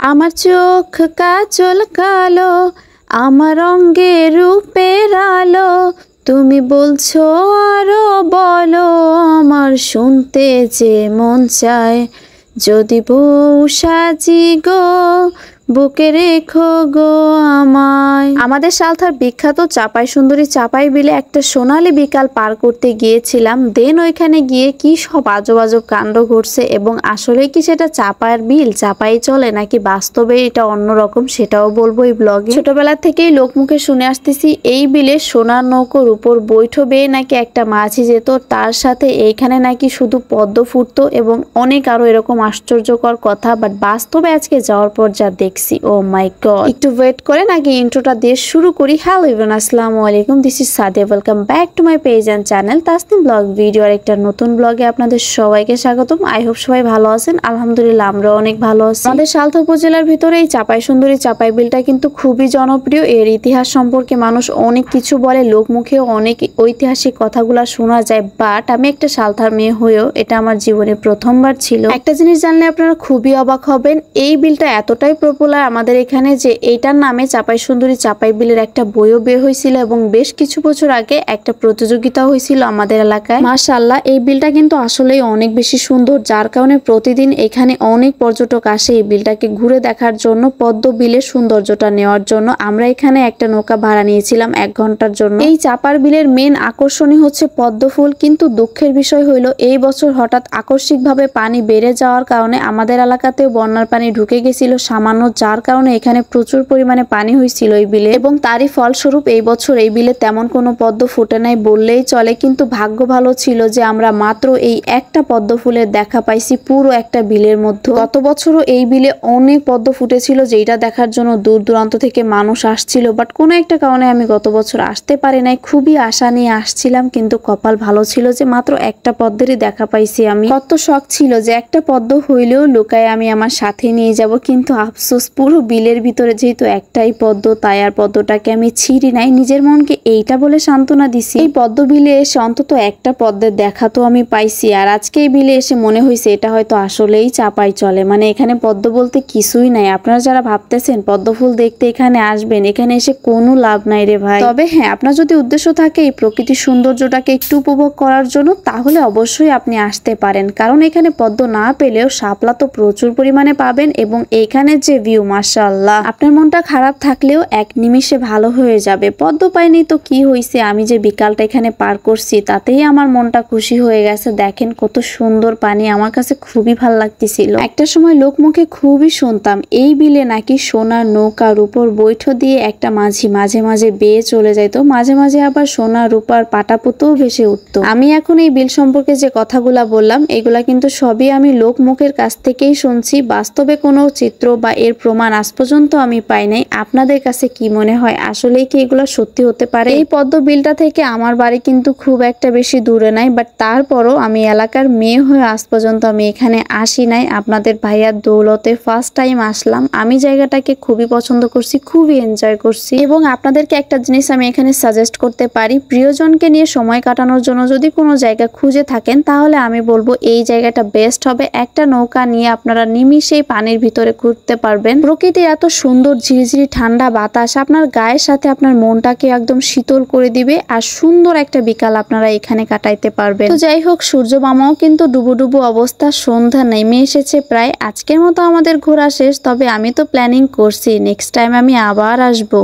আমার চোখ কাজল কালো, আমার অঙ্গে রূপের আলো, তুমি বলছো আরো বলো, আমার শুনতে যে মন চায়, যদি বউ সাজি গো, বুকে রেখো গো আমায়। আমাদের সালথার বিখ্যাত চাপাই সুন্দরী চাপাই বিলে একটা সোনালী বিকাল পার করতে গিয়েছিলাম। দেন ওইখানে গিয়ে কি সব আজব আজব কাণ্ড ঘটছে এবং আসলে কি সেটা চাপায়ের বিল, চাপাই চলে নাকি বাস্তবে এটা অন্যরকম, সেটাও বলবো এই ব্লগে। ছোটবেলা থেকেই লোকমুখে শুনে আসতেছি এই বিলে সোনার নৌকোর উপর বৈঠো বেয়ে নাকি একটা মাঝি যেত, তার সাথে এইখানে নাকি শুধু পদ্ম ফুটতো এবং অনেক আরো এরকম আশ্চর্যকর কথা। বাট বাস্তবে আজকে যাওয়ার পর যা দেখছি, ও মাই গড। একটু ওয়েট করে নাকি ইন্ট্রোটা দিয়ে শুরু করি। হ্যালো এভরিওয়ান, আসসালামু আলাইকুম, this is Sadia, welcome back to my page and channel Tasnim blog video. আর একটা নতুন ব্লগে আপনাদের সবাইকে স্বাগতম। আই হোপ সবাই ভালো আছেন, আলহামদুলিল্লাহ আমরা অনেক ভালো আছি। আমাদের সালথা উপজেলার ভিতরে এই চাপাই সুন্দরী চাপাই বিলটা কিন্তু খুবই জনপ্রিয়। এর ইতিহাস সম্পর্কে মানুষ অনেক কিছু বলে, লোকমুখেও অনেক ঐতিহাসিক কথাগুলো শোনা যায়। বাট আমি একটা সালথার মেয়ে হয়েও এটা আমার জীবনে প্রথমবার ছিল। একটা জিনিস জানলে আপনারা খুবই অবাক হবেন, এই বিলটা এতটাই পপুলার আমাদের এখানে যে এইটার নামে চাপাই সুন্দরী চাপাই বিলের একটা বইও বের হয়েছিল এবং বেশ কিছু বছর আগে একটা প্রতিযোগিতা হয়েছিল আমাদের এলাকায়। মাশাআল্লাহ, এই বিলটা কিন্তু আসলেই অনেক বেশি সুন্দর, যার কারণে প্রতিদিন এখানে অনেক পর্যটক আসে এই বিলটাকে ঘুরে দেখার জন্য, পদ্ম বিলের সৌন্দর্যটা নেওয়ার জন্য। আমরা এখানে একটা নৌকা ভাড়া নিয়েছিলাম 1 ঘন্টার জন্য। এই চাপার বিলের মেন আকর্ষণই হচ্ছে পদ্ম ফুল, কিন্তু দুঃখের বিষয় হইলো এই বছর হঠাৎ আকস্মিকভাবে পানি বেড়ে যাওয়ার কারণে আমাদের এলাকাতেও বন্যার পানি ঢুকে গেছিল সামান্য, যার কারণে এখানে প্রচুর পরিমাণে পানি হয়েছিল এই বিলে এবং তারই ফলস্বরূপ এই বছর এই বিলে তেমন কোনো পদ্ম ফুটে নাই বললেই চলে। কিন্তু ভাগ্য ভালো ছিল যে আমরা মাত্র এই একটা পদ্ম ফুলের দেখা পাইছি পুরো একটা বিলের মধ্যে। গত বছরও এই বিলে অনেক পদ্ম ফুটেছিল, যেটা দেখার জন্য দূর দূরান্ত থেকে মানুষ আসছিল। বাট কোনো একটা কারণে আমি গত বছর আসতে পারি নাই, খুবই আশা নিয়ে আসছিলাম, কিন্তু কপাল ভালো ছিল যে মাত্র একটা পদ্মেরই দেখা পাইছি। আমি কত শখ ছিল যে একটা পদ্ম হইলেও লুকায় আমি আমার সাথে নিয়ে যাব, কিন্তু আফসোস পুরো বিলের ভিতরে যেহেতু একটাই পদ্ম, তাই আর পদ্মটাকে আমি ছিঁড়ি নাই, নিজের মনকে এইটা বলে সান্ত্বনা দিছি এই পদ্ম বিলে এসে অন্তত একটা পদ্মের দেখা তো আমি পাইছি। আর আজকে এই বিলে এসে মনে হয়েছে এটা হয়তো আসলেই চাপাই চলে, মানে এখানে পদ্ম বলতে কিছুই নাই। আপনারা যারা ভাবতেছেন পদ্ম ফুল দেখতে এখানে আসবেন, এখানে এসে কোনো লাভ নাই রে ভাই। তবে হ্যাঁ, আপনার যদি উদ্দেশ্য থাকে এই প্রকৃতির সৌন্দর্যটাকে একটু উপভোগ করার জন্য, তাহলে অবশ্যই আপনি আসতে পারেন, কারণ এখানে পদ্ম না পেলেও শাপলা তো প্রচুর পরিমাণে পাবেন এবং এইখানে যে ভিউ, মাশাআল্লাহ, আপনার মনটা খারাপ থাকলেও এক নিমিষে ভালো হয়ে যাবে। পদ্ম পাইনি তো কি হয়েছে, আমি যে বিকালটা এখানে পার করছি তাতেই আমার মনটা খুশি হয়ে গেছে। দেখেন কত সুন্দর পানি, আমার কাছে খুবই ভালো লাগতেছিল। একটা সময় লোকমুখে খুবই শুনতাম এই বিলে নাকি সোনার নৌকার উপর বৈঠো দিয়ে একটা মাঝি মাঝে মাঝে বেয়ে চলে যাইত, মাঝে মাঝে আবার সোনা রূপার পাটাপুতও ভেসে উঠতো। আমি এখন এই বিল সম্পর্কে যে কথাগুলা বললাম এগুলা কিন্তু সবই আমি লোকমুখের কাছ থেকেই শুনছি, বাস্তবে কোনো চিত্র বা এর প্রমাণ আজ পর্যন্ত আমি পাই নাই। আপনাদের কাছে কি মনে হয়, আসলেই কি এগুলো সত্যি হতে পারে? এই পদ্ম বিলটা থেকে আমার বাড়ি কিন্তু খুব একটা বেশি দূরে নাই, বাট তারপরও আমি এলাকার মেয়ে হয়ে আজ পর্যন্ত আমি এখানে আসি নাই। আপনাদের ভাইয়ার দৌলতে ফার্স্ট টাইম আসলাম। আমি জায়গাটাকে খুবই পছন্দ করছি, খুবই এনজয় করছি এবং আপনাদেরকে একটা জিনিস আমি এখানে সাজেস্ট করতে পারি, প্রিয়জনকে নিয়ে সময় কাটানোর জন্য যদি কোনো জায়গা খুঁজে থাকেন তাহলে আমি বলবো এই জায়গাটা বেস্ট হবে। একটা নৌকা নিয়ে আপনারা নিমিষেই পানির ভিতরে ঘুরতে পারবেন। প্রকৃতির এত সুন্দর ঝিরিঝিরি ঠান্ডা বাতাস আপনার গায়ের সাথে আপনার মনটাকে একদম শীতল করে দিবে, আর সুন্দর একটা বিকাল আপনারা এখানে কাটাইতে পারবেন। তো যাই হোক, সূর্য মামাও কিন্তু ডুবো ডুবো অবস্থা, সন্ধ্যা নেমে এসেছে প্রায়। আজকের মতো আমাদের ঘোরা শেষ, তবে আমি তো প্ল্যানিং করছি নেক্সট টাইম আমি আবার আসবো।